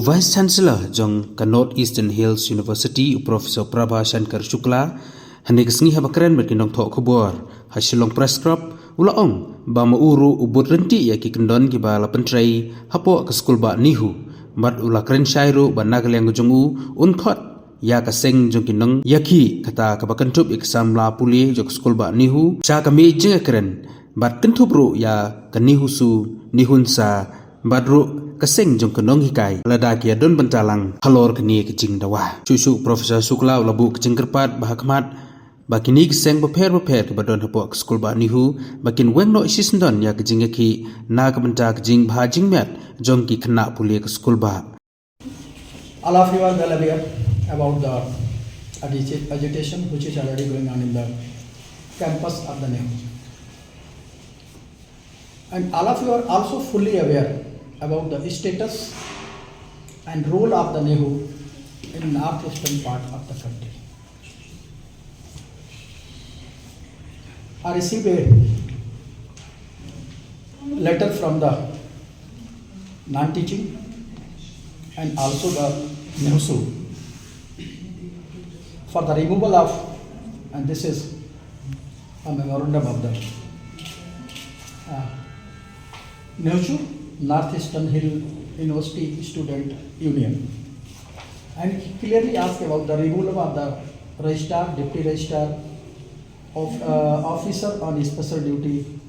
Vice Chancellor jong ka North Eastern Hills University Professor Prabha Shankar Shukla hanik sngi habakren met kinong tho khobor hasilong press crop ulaong ba mauru ubut renti ya ki kendon ki ba la pentrai hapo ka skulbah NEHU mat ula Pynshai ru ba nagaleng jongu unkhot ya ka seng jong kinong yaki kata ka bakantup exam la puli jok skulbah NEHU cha ka miej jingïakren bat kentup ru ya ka NEHU su nihunsa badru kaseng jong kenong hikai lada kia don bentalang halor kini ke jingdawa cucu Profesor Shukla labu ke jingkerpat bahakmat bakini keseng beper ke badon hapok skulbah NEHU bakin weng no isi sendon ya ke jingaki na ke benta ke jing bah jingmet jong ki kena puli ke skulbah. All of you are well aware about the agitation which is already going on in the campus of the NEHU. And all of you are also fully aware about the status and role of the NEHU in northeastern part of the country. I received a letter from the non-teaching and also the NEHU for the removal of, and this is a memorandum of the NEHU, Northeastern Hill University Student Union, and he clearly asked about the removal of the registrar, deputy registrar, of officer on special duty,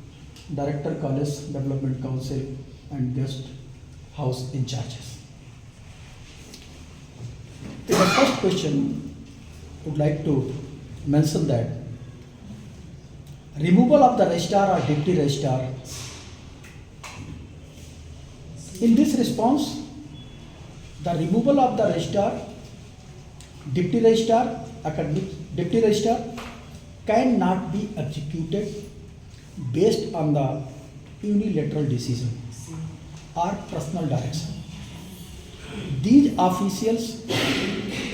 director college development council, and guest house in charges. In the first question, I would like to mention that removal of the registrar or deputy registrar. In this response, the removal of the registrar, deputy registrar, academic deputy registrar cannot be executed based on the unilateral decision or personal direction. These officials,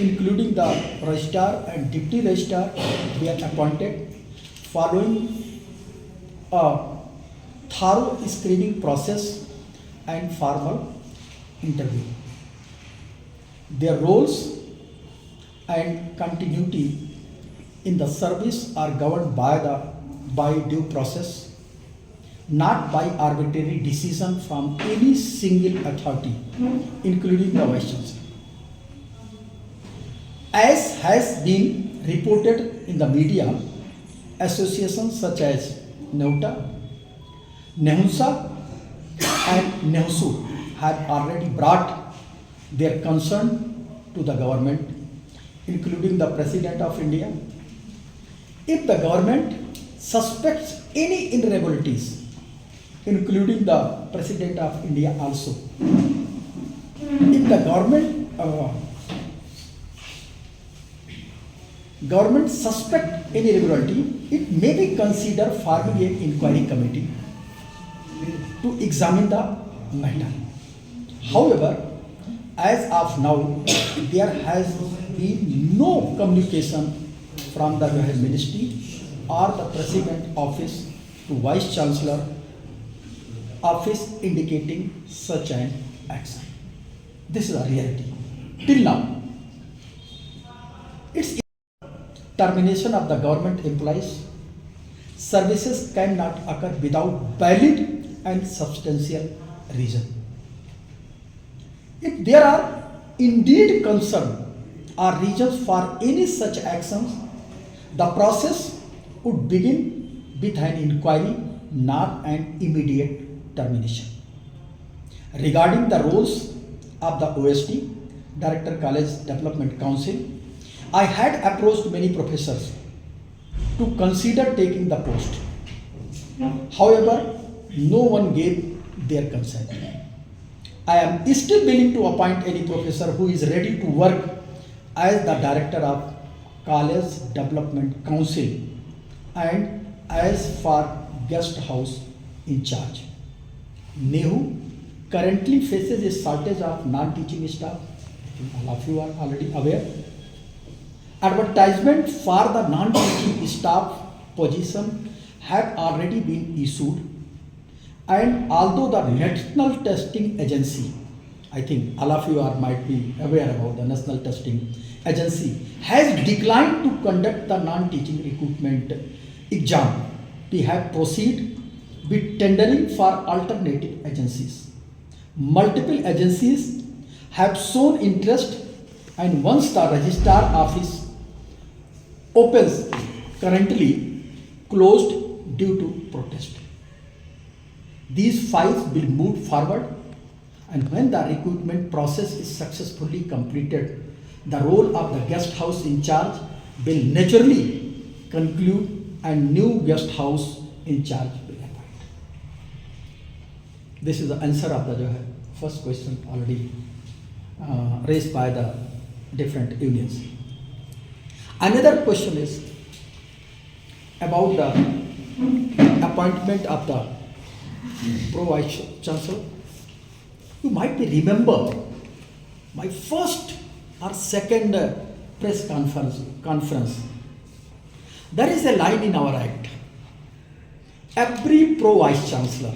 including the registrar and deputy registrar, were appointed following a thorough screening process and formal interview. Their roles and continuity in the service are governed by due process, not by arbitrary decision from any single authority, including the Vice Chancellor. As has been reported in the media, associations such as NEHU, and NEHU have already brought their concern to the government, including the President of India. If the government suspects any irregularities, including the President of India also, if the government suspects any irregularity, it may be considered forming an inquiry committee to examine the matter. However, as of now, there has been no communication from the Ministry or the President Office to Vice Chancellor Office indicating such an action. This is a reality. Till now, it's termination of the government employees. Services cannot occur without valid and substantial reason. If there are indeed concern or reasons for any such actions, the process would begin with an inquiry, not an immediate termination. Regarding the roles of the OSD, Director College Development Council, I had approached many professors to consider taking the post. However, no one gave their consent. I am still willing to appoint any professor who is ready to work as the Director of College Development Council and as for guest house in charge. NEHU currently faces a shortage of non-teaching staff. All of you are already aware. Advertisement for the non-teaching staff position have already been issued, and although the National Testing Agency I think all of you might be aware about the National Testing Agency, has declined to conduct the non-teaching recruitment exam. We have proceeded with tendering for alternative agencies. Multiple agencies have shown interest, and once the registrar office opens, currently closed due to protest. These files will move forward, and when the recruitment process is successfully completed, the role of the guest house in charge will naturally conclude and new guest house in charge will appoint. This is the answer of the first question already raised by the different unions. Another question is about the appointment of the Pro-Vice Chancellor. You might be remember my first or second press conference. There is a line in our act. Every Pro-Vice Chancellor.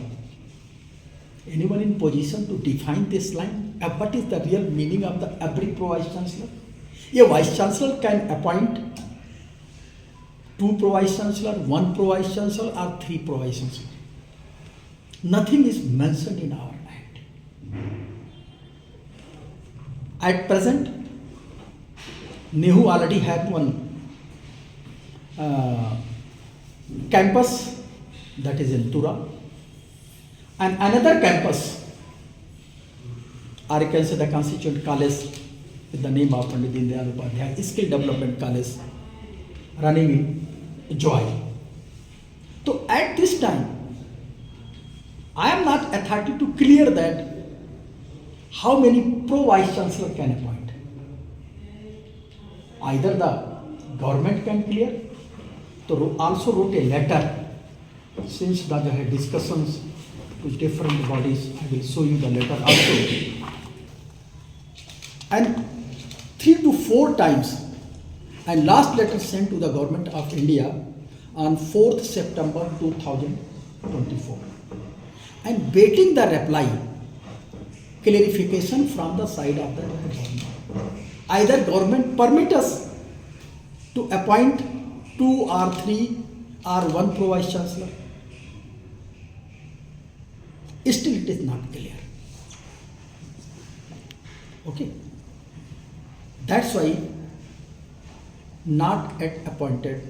Anyone in position to define this line? What is the real meaning of the every Pro-Vice Chancellor? A Vice Chancellor can appoint 2 Pro-Vice Chancellor, 1 Pro-Vice Chancellor, or 3 Pro-Vice Chancellor. Nothing is mentioned in our act. At present, NEHU already had one campus, that is in Tura, and another campus, or you can say the constituent college with the name of Pandit Dindayal Upadhyay, Skill Development College, running in Joy. So at this time, I am not authority to clear that how many Pro-Vice Chancellor can appoint. Either the government can clear, so also wrote a letter, since the discussions to different bodies, I will show you the letter also. And 3 to 4 times, and last letter sent to the Government of India on 4th September 2024. And waiting the reply, clarification from the side of the government. Either government permit us to appoint 2 or 3 or 1 Pro-Vice Chancellor. Still it is not clear. Okay. That's why not yet appointed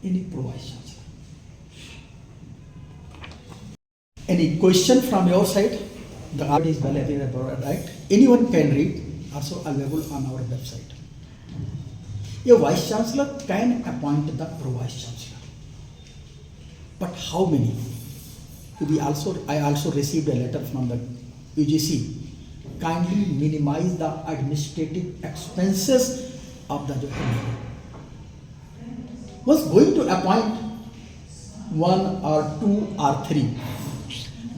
any Pro-Vice Chancellor. Any question from your side? The art is well aware about that. Anyone can read, also available on our website. A Vice Chancellor can appoint the Pro-Vice Chancellor. But how many? I also received a letter from the UGC. Kindly minimize the administrative expenses of the NEHU. Was going to appoint 1 or 2 or 3.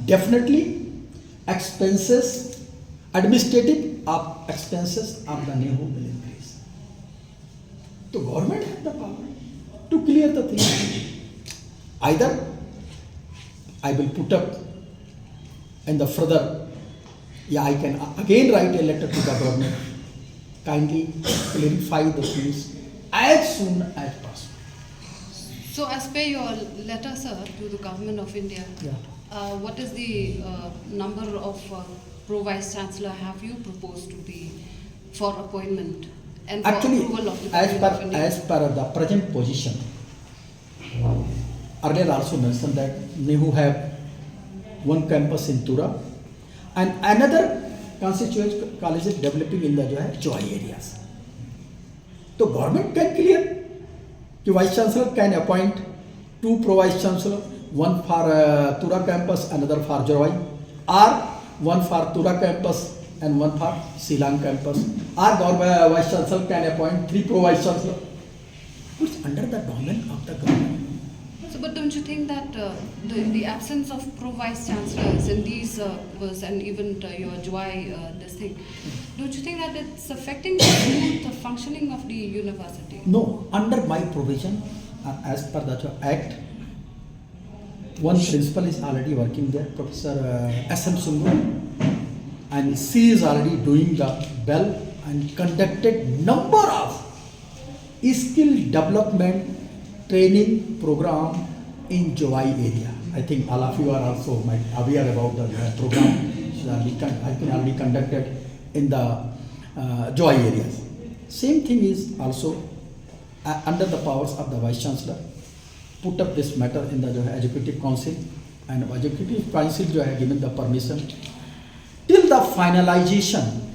Definitely expenses, administrative expenses of the NEHU will increase. The government has the power to clear the thing. Either I will put up in the further, I can again write a letter to the government, kindly clarify the things as soon as possible. So as per your letter, sir, to the Government of India, what is the number of Pro-Vice Chancellor have you proposed to be for appointment and for Actually, approval of the Government of India? as per the present position, earlier also mentioned that NEHU have 1 campus in Tura and another constituent college is developing in the Joy areas. So government can clear. The Vice Chancellor can appoint 2 Pro-Vice Chancellor, 1 for Tura campus, another for Joy, or 1 for Tura campus and 1 for Silang campus. Or Vice Chancellor can appoint 3 Pro-Vice Chancellor. It's under the domain of the government. So, but don't you think that the absence of Pro-Vice Chancellors in these and even your Joy this thing, don't you think that it's affecting the smooth functioning of the university? No, under my provision, as per the Act, 1 principal is already working there, Professor S.M. Sungu. and she is already doing the well and conducted number of skill development training program in Jowai area. I think all of you are also aware about the program I think already conducted in the Jowai areas. Same thing is also under the powers of the Vice Chancellor, put up this matter in the Executive Council, and Executive Council has given the permission till the finalization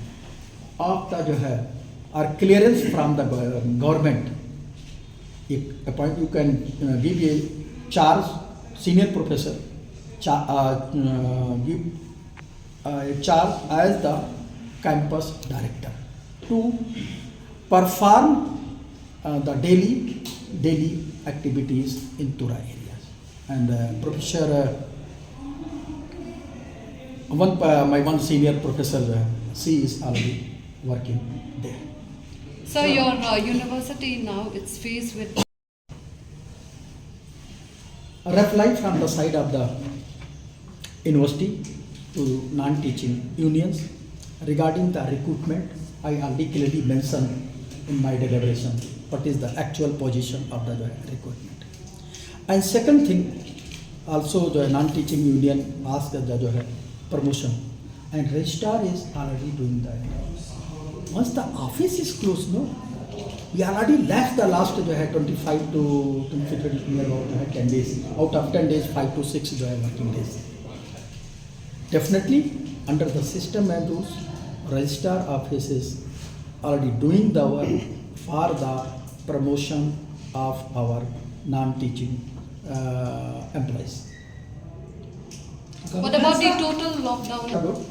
of the or clearance from the government. If you can give a charge, senior professor, give a charge as the campus director to perform the daily activities in Tura areas. And Professor, my one senior professor, she is already working there. So your university now it's faced with A reply from the side of the university to non-teaching unions regarding the recruitment. I already clearly mentioned in my deliberation what is the actual position of the recruitment. And second thing, also the non-teaching union asked the promotion, and registrar is already doing that. Once the office is closed, no, we already left the last 25 to 30 near about 10 days. Out of 10 days, 5 to 6 working days. Definitely, under the system and rules, registrar office is already doing the work for the promotion of our non-teaching employees. what about the total lockdown?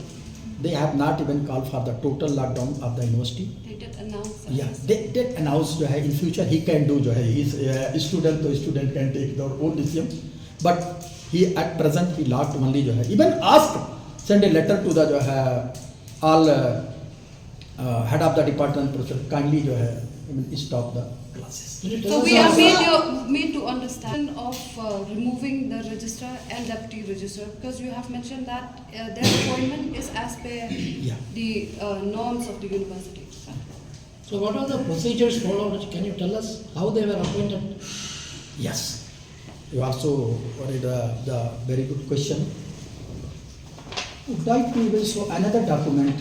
They have not even called for the total lockdown of the university. They did announce. Yeah, they did announce in future he can do his student to student can take their own decision, but he at present he locked only even asked, send a letter to the all head of the department professor, kindly stop the classes. So we are made to understand of removing the registrar and deputy registrar, because you have mentioned that their appointment is as per the norms of the university. So what are the procedures followed? Can you tell us how they were appointed? Yes, you also raised the very good question. Would like to even show another document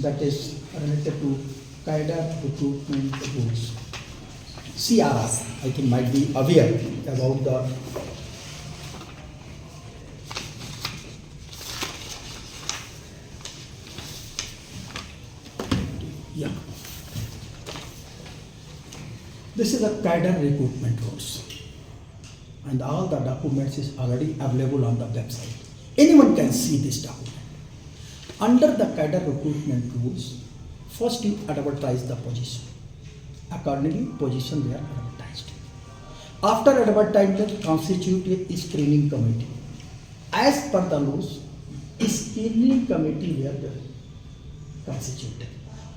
that is related to cadre recruitment rules. CRR, I think, might be aware about the This is a cadre recruitment rules, and all the documents is already available on the website. Anyone can see this document. Under the cadre recruitment rules, first you advertise the position. Accordingly, position were advertised. After advertisement, constitute a screening committee. As per the rules, screening committee were constituted.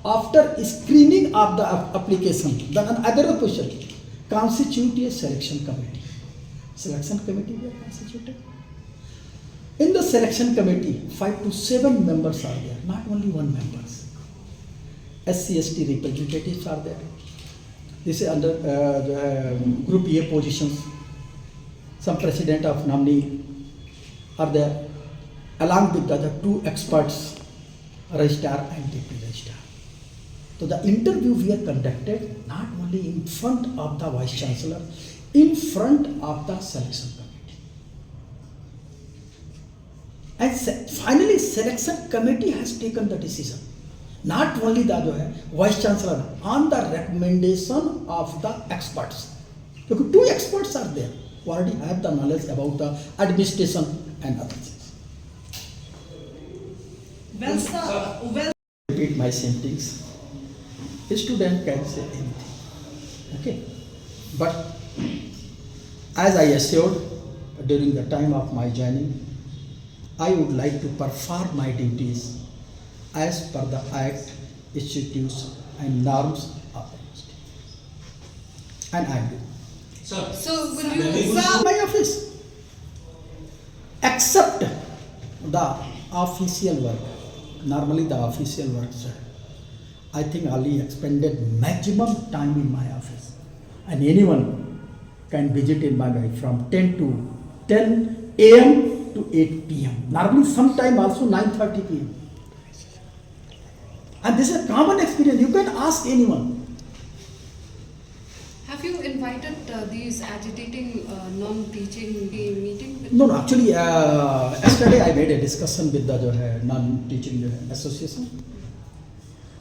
After screening of the application, then another question, constitute a selection committee. Selection committee were constituted. In the selection committee, 5 to 7 members are there, not only one members. SC/ST representatives are there. This is under the Group A positions. Some president of nominee are there, along with the other 2 experts, registrar and deputy registrar. So the interview we are conducted not only in front of the Vice Chancellor, in front of the selection committee. And finally, selection committee has taken the decision. Not only the Vice Chancellor, on the recommendation of the experts. Because 2 experts are there who already have the knowledge about the administration and other things. Well, sir, well. Repeat my same things. A student can say anything. Okay. But as I assured during the time of my joining, I would like to perform my duties as per the Act, statutes and norms of the university. And I am doing. Sir, So will you, My office, except the official work, normally the official work, sir. I think Ali expended maximum time in my office, and anyone can visit in my life from 10 a.m. to 8 p.m. Normally, sometime also 9:30 p.m. And this is a common experience. You can ask anyone. Have you invited these agitating non-teaching meeting? No, actually, yesterday I made a discussion with the non-teaching association.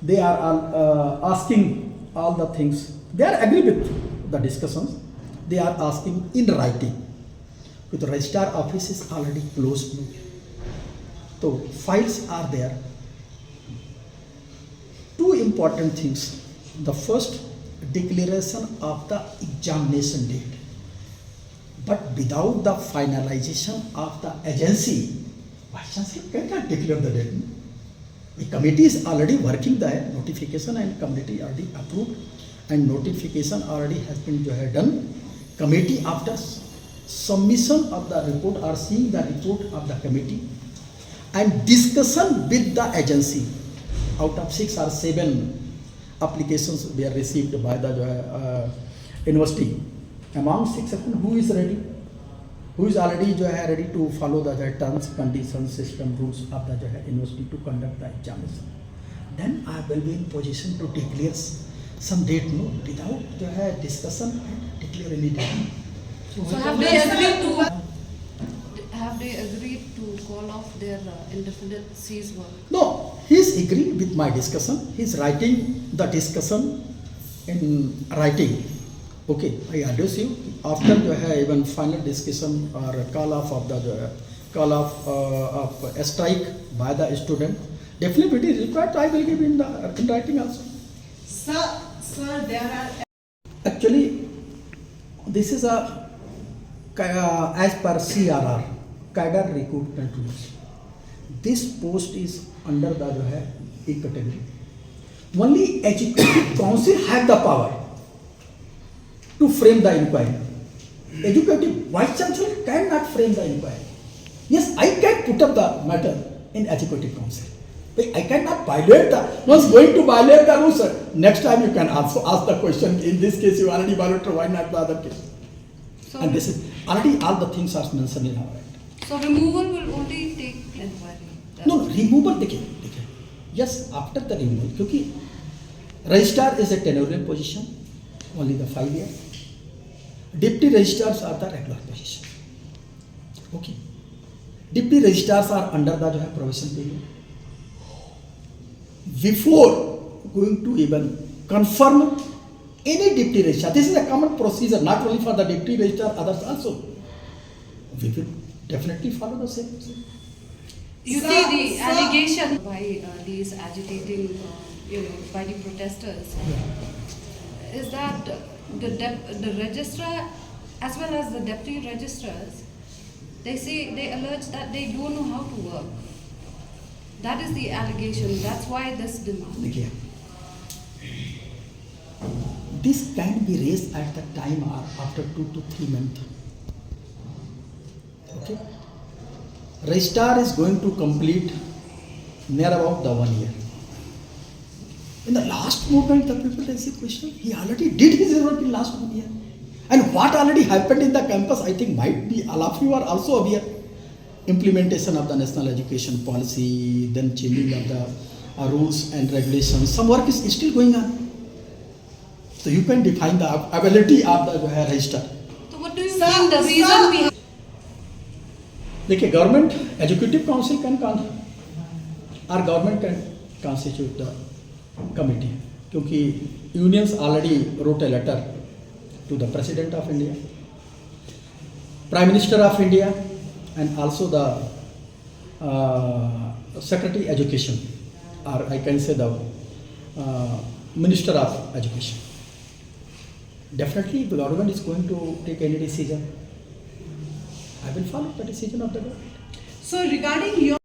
They are asking all the things. They are agree with the discussions. They are asking in writing. With the registrar office is already closed. So files are there. Two important things. The first, declaration of the examination date. But without the finalization of the agency, Vice Chancellor cannot declare the date. The committee is already working there, notification and committee already approved, and notification already has been done. Committee after submission of the report or seeing the report of the committee and discussion with the agency. Out of 6 or 7 applications were received by the university. Among 6 of them, who is ready? Who is already ready to follow the terms, conditions, system, rules of the university to conduct the examination. Then I will be in position to declare some date, no, without discussion and declare any date. So have they agreed to call off their indefinite cease work? No, he is agreeing with my discussion. He is writing the discussion in writing. Okay, I address you after even final discussion or call off of the of a strike by the student. Definitely, it is required. I will give in writing also. Sir, there are. Actually, this is a as per CRR, cadre recruitment rules. This post is under the A category. Only Executive Council have the power to frame the inquiry. Executive Vice Chancellor cannot frame the inquiry. Yes, I can put up the matter in Executive Council. But I cannot violate the, once going to violate the rules, next time you can also ask the question, in this case you already violated, why not the other case? So And this is, already all the things are mentioned in our act. So removal will only take inquiry. No, removal, देखिए, yes, after the removal, क्योंकि registrar is a tenurial position, only the 5 years. Deputy registrars are the regular position. Okay. Deputy registrars are under the probation period. Before going to even confirm any deputy registrar, this is a common procedure, not only for the deputy registrar, others also. We will definitely follow the same procedure. You see the allegation by these agitating, by the protesters, is that the registrar as well as the deputy registrars, they allege that they don't know how to work. That is the allegation. That's why this demand. देखिए, this can be raised at the time or after 2 to 3 months. Okay. Registrar is going to complete near about the 1 year. In the last movement, the people raise the question. He already did his work in last 1 year. And what already happened in the campus, I think might be all of you are also aware. Implementation of the national education policy, then changing of the rules and regulations. Some work is still going on. So you can define the ability of the registrar. So what do you think the reason behind? देखिए, government executive council can or government can constitute the committee, क्योंकि unions already wrote a letter to the President of India, Prime Minister of India, and also the Secretary Education, or I can say the Minister of Education. Definitely, the government is going to take any decision. I will follow the decision of the government. So regarding your